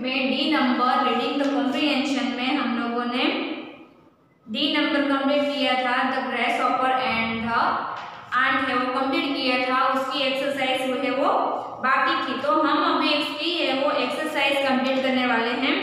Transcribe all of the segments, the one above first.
में D number reading the comprehension में हम लोगों ने डी नंबर कंप्लीट किया था। The grasshopper and the ant है वो कंप्लीट किया था, उसकी एक्सरसाइज जो है वो बाकी थी। तो हम अभी इसकी है वो एक्सरसाइज कंप्लीट करने वाले हैं।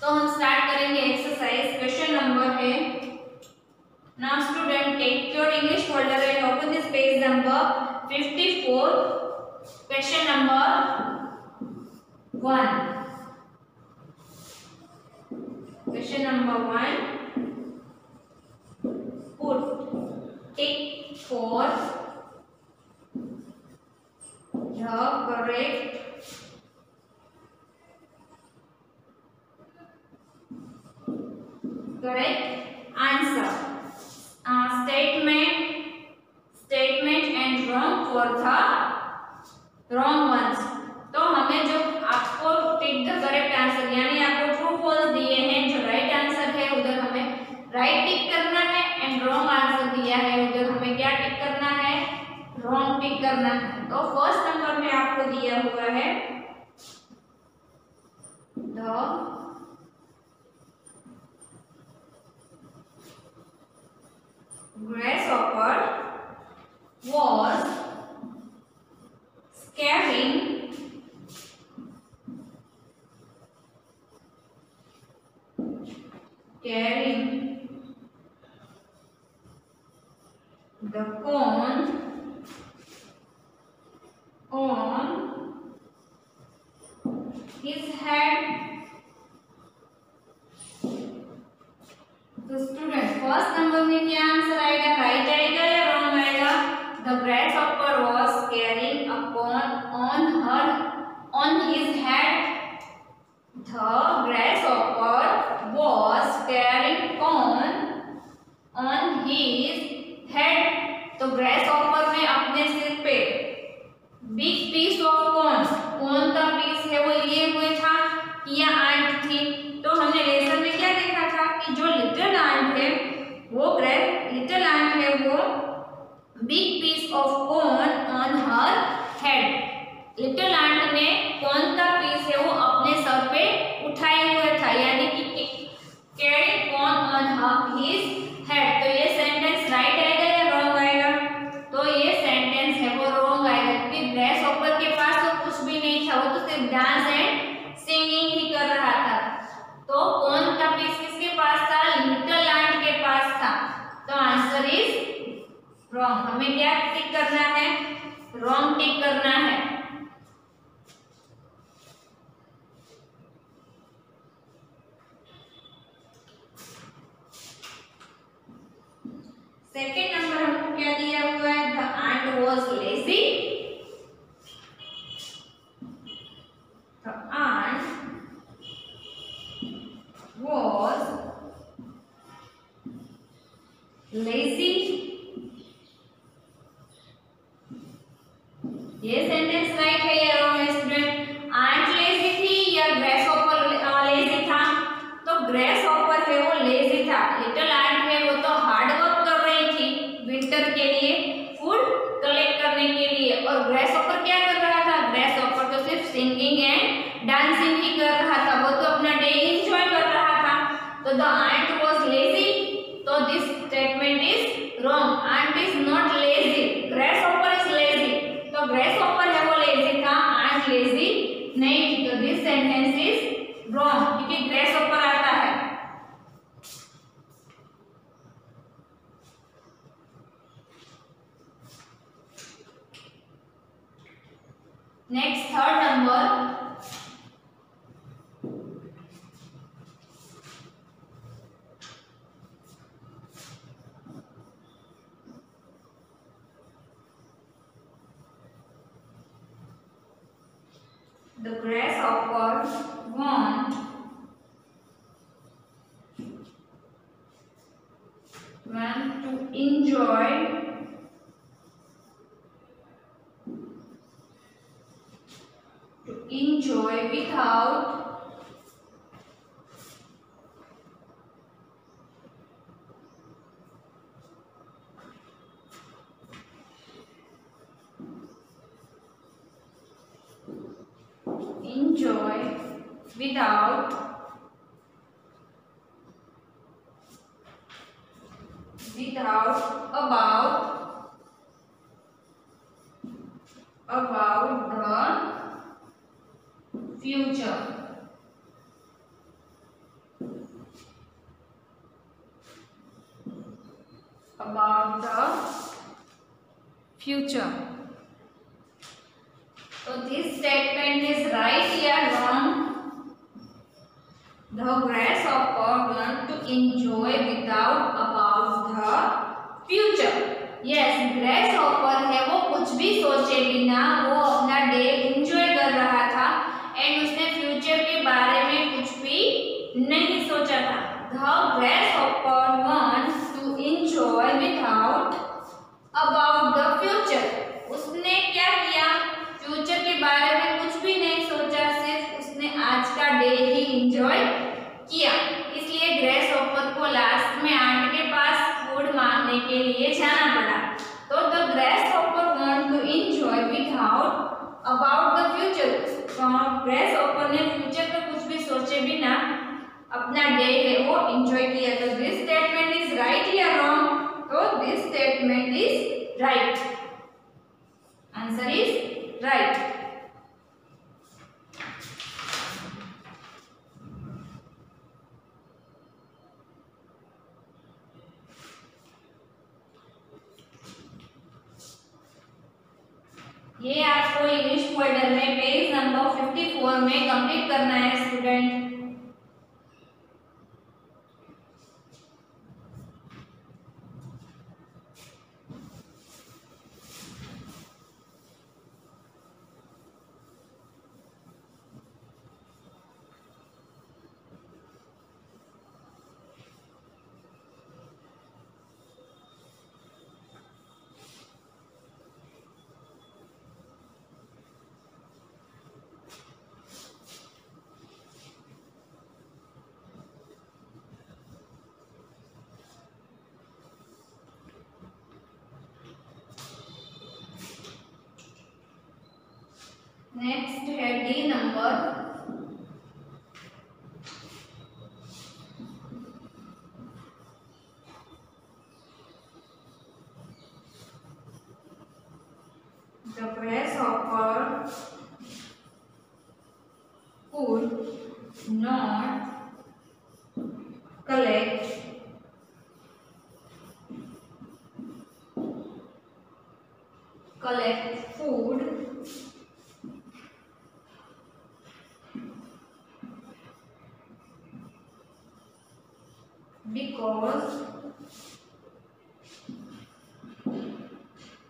तो हम स्टार्ट करेंगे एक्सरसाइज। क्वेश्चन नंबर है, now student take your English folder and open this page number 54। Question number 1। Question number 1. Put tick for the correct answer. Statement and wrong for the wrong ones. तो हमें जो आपको टिक the correct answer यानी आपको true false दिए हैं, जो right answer है उधर हमें राइट टिक करना है, एंड रॉन्ग आंसर दिया है उधर हमें क्या टिक करना है, रॉन्ग टिक करना है। तो फर्स्ट नंबर में आपको दिया हुआ है the grasshopper was carrying the cone on his head. तो स्टूडेंट फर्स्ट नंबर में क्या आंसर आएगा, राइट आएगा या रॉन्ग आएगा? The grasshopper was carrying a corn on his head. The grasshopper was carrying corn on his head. तो grasshopper ने अपने सिर पे बिग पीस ऑफ कॉर्न का पीस है वो लिए हुए था या आंट थी। तो हमने लेसन में क्या देखा था कि जो लिटिल आंट है वो big piece of corn on her head. Little ant ने कॉर्न का पीस है वो अपने सर पे उठाए हुए था, यानी कि carry corn on his head. तो ये सेंटेंस राइट आएगा या रॉन्ग आएगा? तो ये सेंटेंस है वो रॉन्ग आएगा, क्योंकि ग्रेसहॉपर के पास तो कुछ भी नहीं था, वो तो सिर्फ डांस एंड सिंगिंग ही कर रहा था। तो कॉर्न का पीस किसके पास था? लिटिल आंट के पास था। तो आंसर इज रॉन्ग। हमें क्या टिक करना है? रॉन्ग टिक करना है। सेकेंड नंबर हमको क्या दिया हुआ है? The ant was lazy. The ant was lazy। ये सेंटेंस राइट है या रॉन्ग है स्टूडेंट? आंट लेजी थी या ग्रेसहॉपर लेजी था? तो ग्रेसहॉपर है वो लेजी था। लिटिल आंट है वो तो हार्ड वर्क कर रही थी विंटर के लिए, फूड कलेक्ट करने के लिए। और ग्रेसहॉपर क्या कर रहा था? ग्रेसहॉपर तो सिर्फ सिंगिंग एंड डांसिंग ही कर रहा था, वो तो अपना डे एंजॉय कर रहा था। तो the ant was lazy, so this statement is wrong. Ant is not lazy, grasshopper is lazy। तो grasshopper है वो lazy था, ant lazy नहीं थी। तो this sentence is wrong, क्योंकि grasshopper आता है। Next third number, the grasshopper want to enjoy without enjoy without about the future. About the future. So this statement is right or wrong? The grasshopper want to enjoy without about the future. Yes, grasshopper है वो कुछ भी सोचे बिना वो अपना day enjoy कर रहा था एंड उसने फ्यूचर के बारे में कुछ भी नहीं सोचा था. The grasshopper wants to enjoy without about the future. उसने क्या किया? फ्यूचर के बारे में कुछ भी नहीं सोचा, सिर्फ उसने आज का डे ही एंजॉय किया. इसलिए ग्रेसहॉपर को लास्ट में आंट के पास फूड मांगने के लिए जाना पड़ा. तो the grasshopper want to enjoy without about the future. Grasshopper ने फ्यूचर का कुछ भी सोचे बिना अपना डे है वो एंजॉय किया. तो दिस स्टेटमेंट इज राइट या रॉन्ग? तो this statement is right. Answer is right. ये आपको इंग्लिश फोल्डर में पेज नंबर 54 में कंप्लीट करना है स्टूडेंट. नेक्स्ट है D number. The grasshopper could not collect food because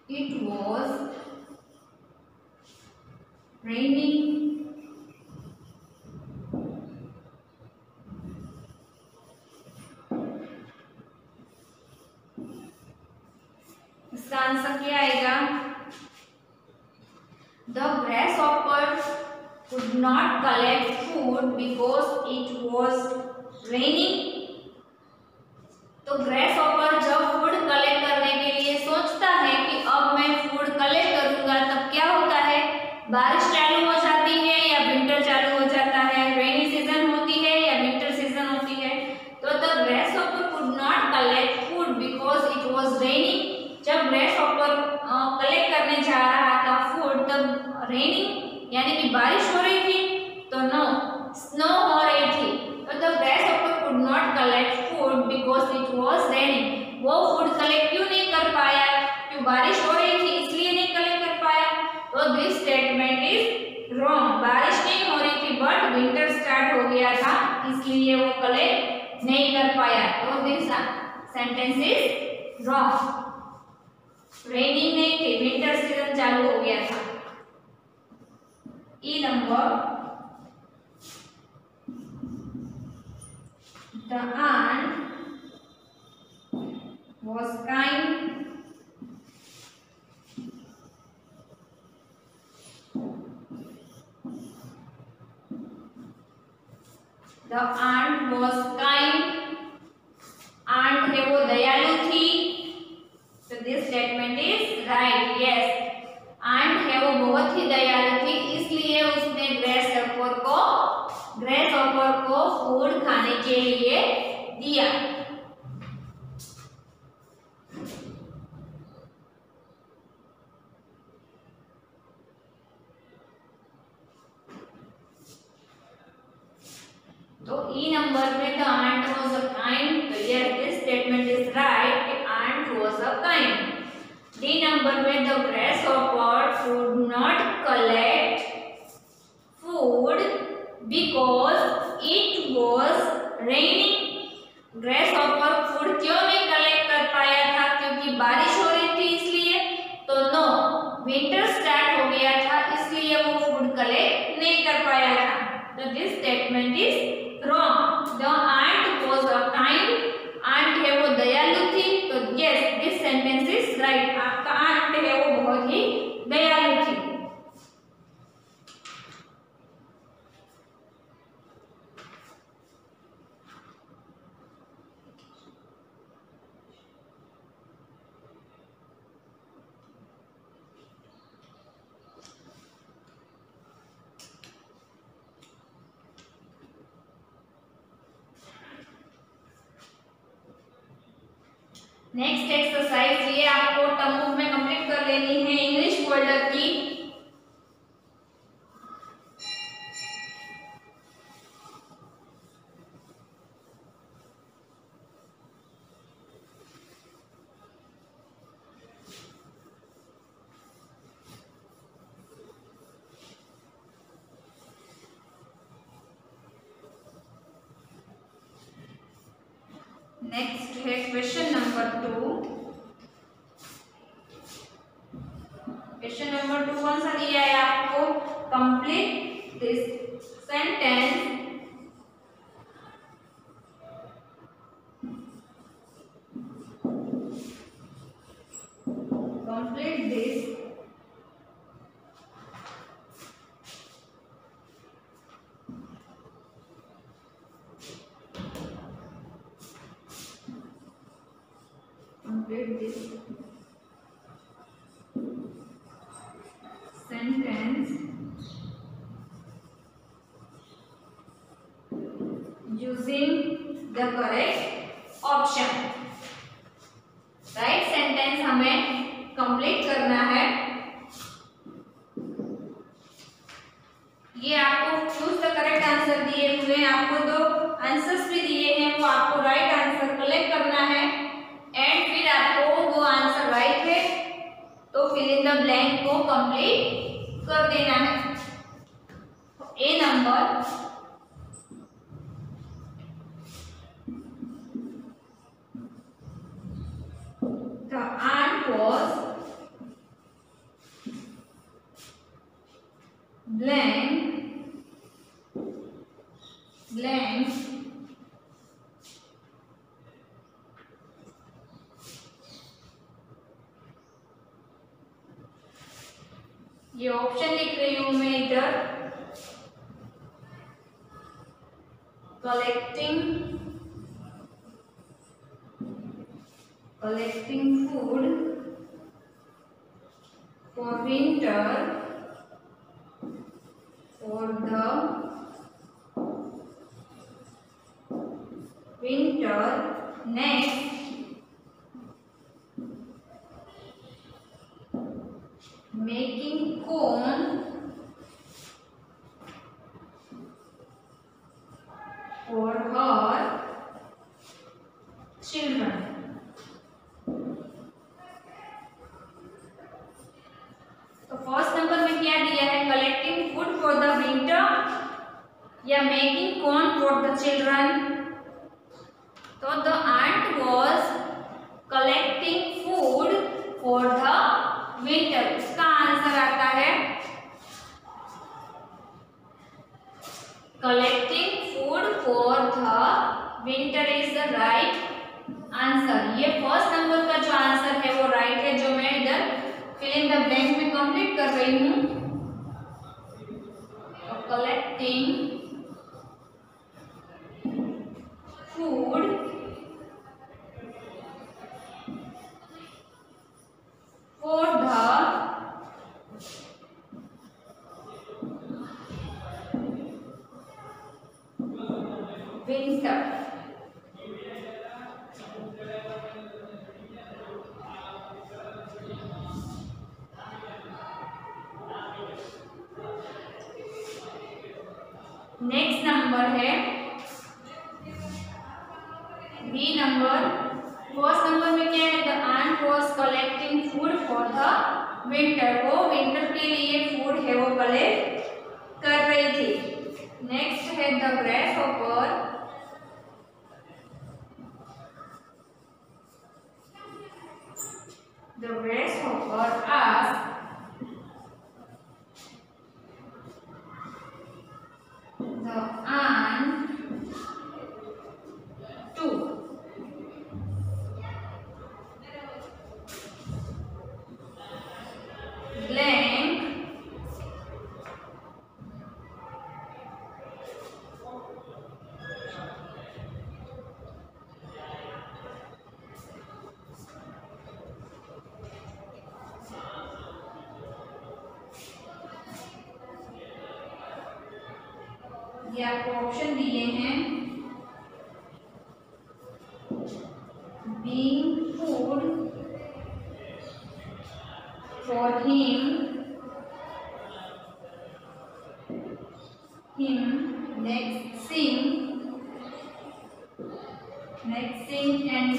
it was raining. इसका आंसर क्या आएगा? The grasshopper could not collect food because it was raining. तो ग्रेसहॉपर जब फूड कलेक्ट करने के लिए सोचता है कि अब मैं फूड कलेक्ट करूंगा, तब क्या होता है? बारिश चालू हो जाती है या विंटर चालू हो जाता है, रेनी सीजन होती है या विंटर सीजन होती है. तो the grasshopper could not collect food because it was raining. जब ग्रेसहॉपर कलेक्ट करने जा रहा था फूड, तब रेनिंग यानी कि बारिश हो रही थी, तो नो स्नो हो रही थी. तो the grasshopper could not collect food because it was raining. वो फूड कलेक्ट क्यों नहीं कर पाया? क्यों बारिश हो रही थी इसलिए नहीं कलेक्ट कर पाया. तो दिस स्टेटमेंट इज रॉन्ग. बारिश नहीं हो रही थी बट विंटर स्टार्ट हो गया था इसलिए वो कलेक्ट नहीं कर पाया. तो this sentence is wrong. Raining नहीं थी, विंटर सीजन चालू हो गया था. ई number. The ant was kind The ant was kind. Ant है वो दयालु थी. So this statement is right. Yes, ant है वो बहुत ही दयालु थी इसलिए उसने ग्रेसहॉपर ग्रेस हॉपर को फूड खाने के लिए दिया। तो ई नंबर में the ant was a kind, तो here this statement is right, the ant was a kind. D number में the grasshopper could not collect food because it was raining. Grasshopper food क्यों नहीं collect कर पाया था? क्योंकि बारिश हो रही थी इसलिए। तो नो, विंटर स्टार्ट हो गया था इसलिए वो फूड कलेक्ट नहीं कर पाया था। तो this statement is wrong. The aunt was a kind. Aunt है वो दयालु थी। तो yes, this sentence is right. आपका aunt है वो बहुत ही दयालु थी। नेक्स्ट एक्सरसाइज ये आपको टर्म बुक में कंप्लीट कर लेनी है इंग्लिश फोल्डर की। नेक्स्ट है क्वेश्चन नंबर 2। क्वेश्चन नंबर 2 कौन सा दिया है आपको? Complete this sentence, complete this sentence using the correct option। Right sentence हमें कंप्लीट करना है। ये आपको चूज द करेक्ट आंसर दिए हुए हैं, आपको दो आंसर्स भी दिए हैं, वो आपको राइट आंसर कलेक्ट करना है एंड फिर आपको वो आंसर राइट है तो फिल इन द ब्लैंक को कंप्लीट कर देना है। A number, the aunt was blank ये ऑप्शन लिख रही हूं मैं इधर, collecting food for winter for the winter। next making corn for her children। तो फर्स्ट नंबर में क्या दिया है? Collecting food for the winter या making corn for the children. तो the ant was collecting food for the winter, इसका answer आता है collecting food for the winter is the right answer. ये फर्स्ट नंबर का जो आंसर है वो राइट है, जो मैं इधर फिल इन द ब्लैंक में कंप्लीट कर रही हूं। Collecting food for the winter. Next number है बी नंबर। फर्स्ट नंबर में क्या है, the ant was collecting food for the winter. वो विंटर के लिए फूड है वो कलेक्ट कर रही थी। नेक्स्ट है the grasshopper. The grasshopper asked the ant to blank ये आपको ऑप्शन दिए हैं, being food for him next sing and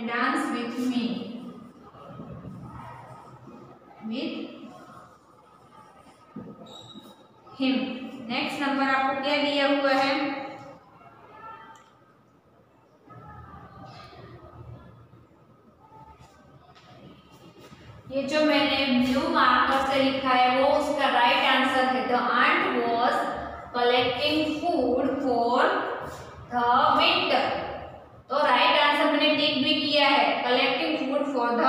dance with me with him। Next number आपको क्या दिया हुआ है, ये जो मैंने ब्लू मार्कर से लिखा है वो उसका राइट आंसर है। The ant was collecting food for the winter. तो राइट आंसर मैंने टिक भी किया है, collecting food for the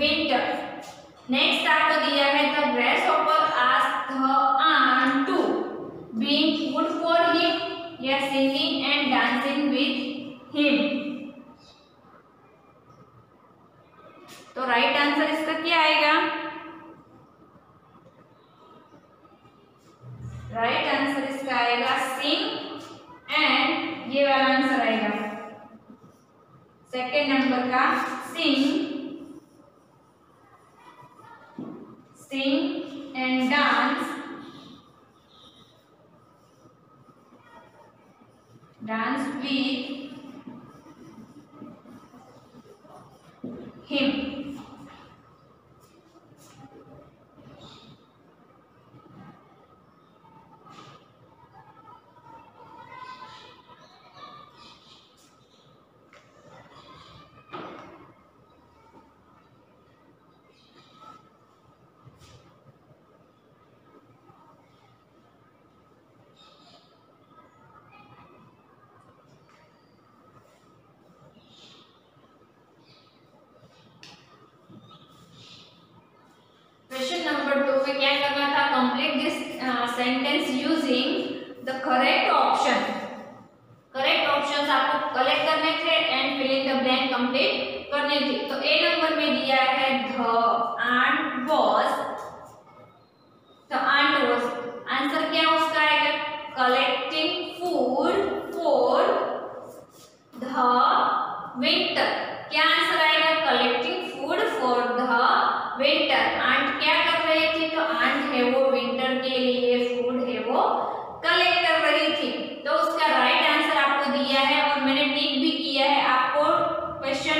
winter. Next आपको दिया है the grasshopper asked the ant to being food for him या singing and dancing with him. तो राइट आंसर इसका क्या आएगा, राइट आंसर इसका आएगा सिंग एंड ये वाला आंसर आएगा सेकेंड नंबर का sing and dance with him. Question number 2 में क्या करना था, complete this sentence using the correct option. Correct options आपको कलेक्ट करने थे and fill in the blank complete करने थे। तो ए नंबर में दिया है द आंट वॉज, आंसर क्या उसका आएगा, collecting food for the winter. क्या आंसर आएगा, collecting food for the winter. Ant क्या कर रही थी, तो आंट है वो विंटर के लिए फूड है वो कलेक्ट कर रही थी। तो उसका राइट आंसर आपको दिया है और मैंने टिक भी किया है। आपको क्वेश्चन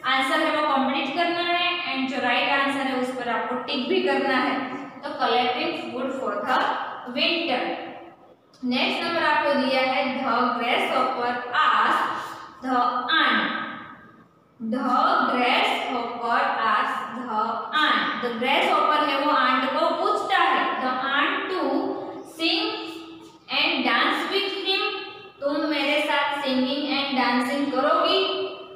आंसर है वो कंप्लीट करना है एंड जो राइट आंसर है उस पर आपको टिक भी करना है। तो collecting food for the winter. Next number आपको दिया है the grasshopper asked the ant. The grasshopper asked the ant. The grasshopper है वो आंट को पूछता है, the ant to sing and dance with him. तुम मेरे साथ सिंगिंग एंड डांसिंग करोगी।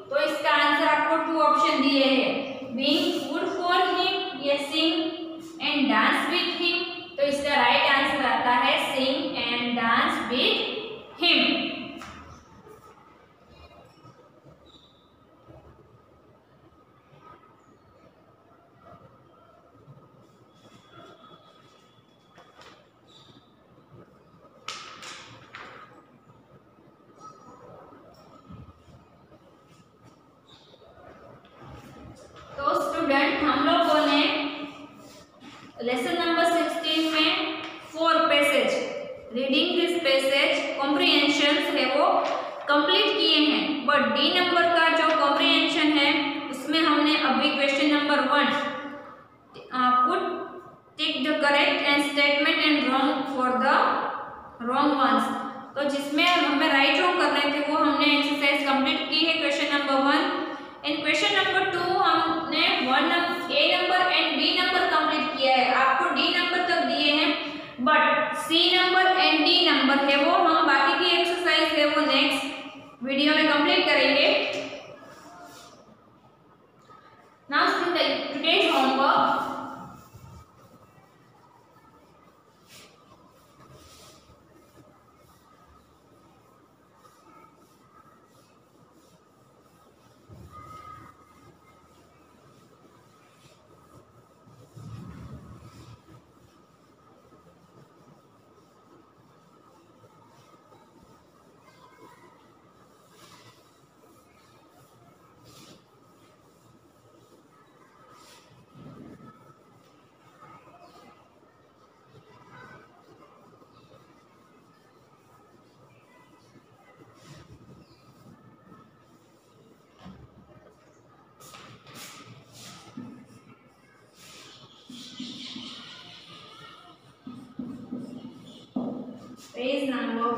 तो इसका आंसर आपको 2 ऑप्शन दिए हैं, बीइंग फूड फॉर हिम या सिंग एंड डांस विथ हिम। तो इसका राइट आंसर आता है सिंग एंड डांस विथ हिम। हम लोगों ने लेसन नंबर 16 में 4 passage reading this passage comprehension है वो कंप्लीट किए हैं, बट डी नंबर का जो कॉम्प्रिहेंशन है उसमें हमने अभी question number 1 put tick the correct and statement and wrong for the wrong ones, तो जिसमें हमें राइट रॉन्ग कर रहे थे वो हमने एक्सरसाइज कंप्लीट की है question number 1। In question number 2 हमने A number and B number complete किया है, आपको डी नंबर तक दिए हैं, but C number and D number है वो हम बाकी की एक्सरसाइज है वो नेक्स्ट वीडियो में कंप्लीट करेंगे। Now today's homework. Page number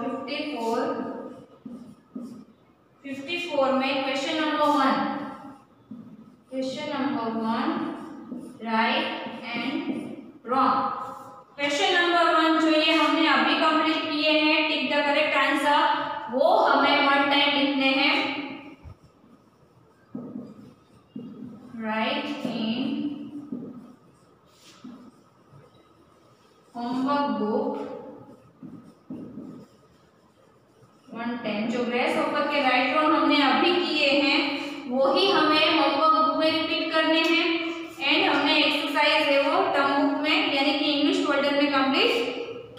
54 में question number 1 right and wrong. Question number 1 जो ये हमने अभी कंप्लीट किए हैं, टिक द करेक्ट आंसर वो हमें 1 टाइम लिखने हैं। Right in homework book 1 time. जो ग्रेस होपर के राइट रॉन्ग हमने अभी किए हैं वो ही हमें होमवर्क बुक में रिपीट करने हैं, एंड हमने एक्सरसाइज है वो टर्म बुक में यानी कि इंग्लिश फोल्डर में कंप्लीट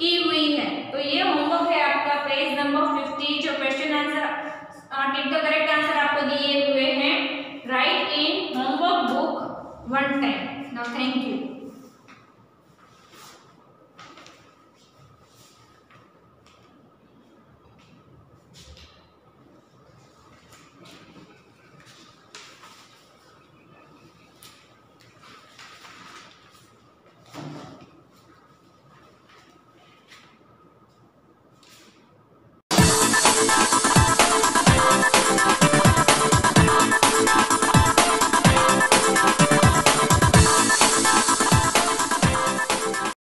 की हुई है। तो ये होमवर्क है आपका पेज नंबर 50। जो question answer tick the correct answer आपको दिए हुए हैं, right in homework book 1 time. Now thank you. you.